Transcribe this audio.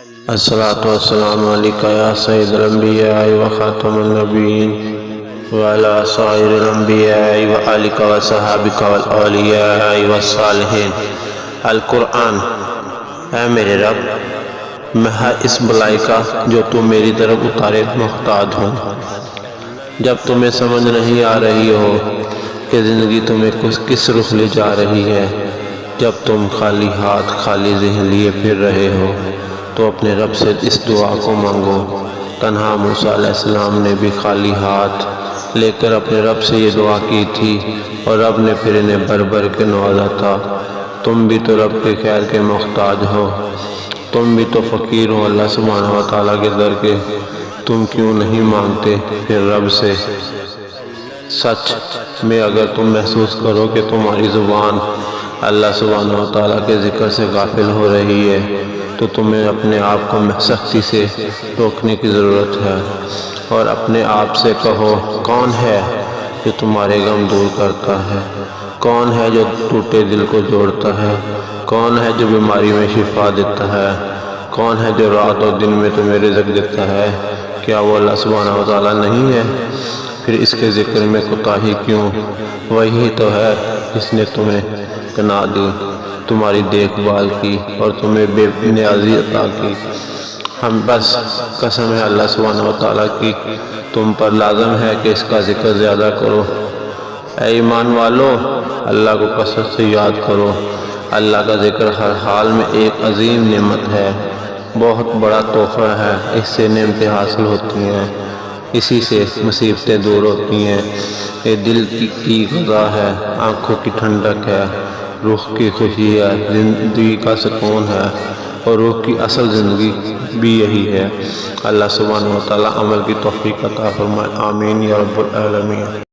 الصلاة والسلام علیکہ یا سید الانبیاء و خاتم النبیین وعلی سائر الانبیاء و آلکہ و صحابکہ والاولیاء والصالحین۔ القرآن۔ اے میرے رب، میں اس بلائی کا جو تو میری طرف اتارے محتاج ہوں۔ جب تمہیں سمجھ نہیں آ رہی ہو کہ زندگی تمہیں کس رخ لے جا رہی ہے، جب تم خالی ہاتھ خالی ذہن لیے پھر رہے ہو، تو اپنے رب سے اس دعا کو مانگو۔ تنہا موسیٰ علیہ السلام نے بھی خالی ہاتھ لے کر اپنے رب سے یہ دعا کی تھی، اور رب نے پھر انہیں بھر بھر کے نوازا تھا۔ تم بھی تو رب کے خیر کے محتاج ہو، تم بھی تو فقیر ہو اللہ سبحانہ و تعالیٰ کے در کے۔ تم کیوں نہیں مانگتے پھر رب سے؟ سچ میں اگر تم محسوس کرو کہ تمہاری زبان اللہ سبحانہ و تعالیٰ کے ذکر سے غافل ہو رہی ہے، تو تمہیں اپنے آپ کو سختی سے روکنے کی ضرورت ہے، اور اپنے آپ سے کہو، کون ہے جو تمہارے غم دور کرتا ہے؟ کون ہے جو ٹوٹے دل کو جوڑتا ہے؟ کون ہے جو بیماری میں شفا دیتا ہے؟ کون ہے جو رات اور دن میں تمہیں رزق دیتا ہے؟ کیا وہ اللہ سبحانہ و تعالیٰ نہیں ہے؟ پھر اس کے ذکر میں کوتاہی کیوں؟ وہی تو ہے جس نے تمہیں پناہ دی، تمہاری دیکھ بھال کی، اور تمہیں بے نیازی عطا کی۔ ہم بس قسم ہے اللہ سبحانہ و تعالیٰ کی، تم پر لازم ہے کہ اس کا ذکر زیادہ کرو۔ اے ایمان والو، اللہ کو کثرت سے یاد کرو۔ اللہ کا ذکر ہر حال میں ایک عظیم نعمت ہے، بہت بڑا تحفہ ہے۔ اس سے نعمتیں حاصل ہوتی ہیں، اسی سے مصیبتیں دور ہوتی ہیں۔ یہ دل کی غذا ہے، آنکھوں کی ٹھنڈک ہے، روح کی خوشی ہے، زندگی کا سکون ہے، اور روح کی اصل زندگی بھی یہی ہے۔ اللہ سبحانہ و تعالیٰ عمل کی توفیق عطا فرمائے، آمین یا رب العالمین۔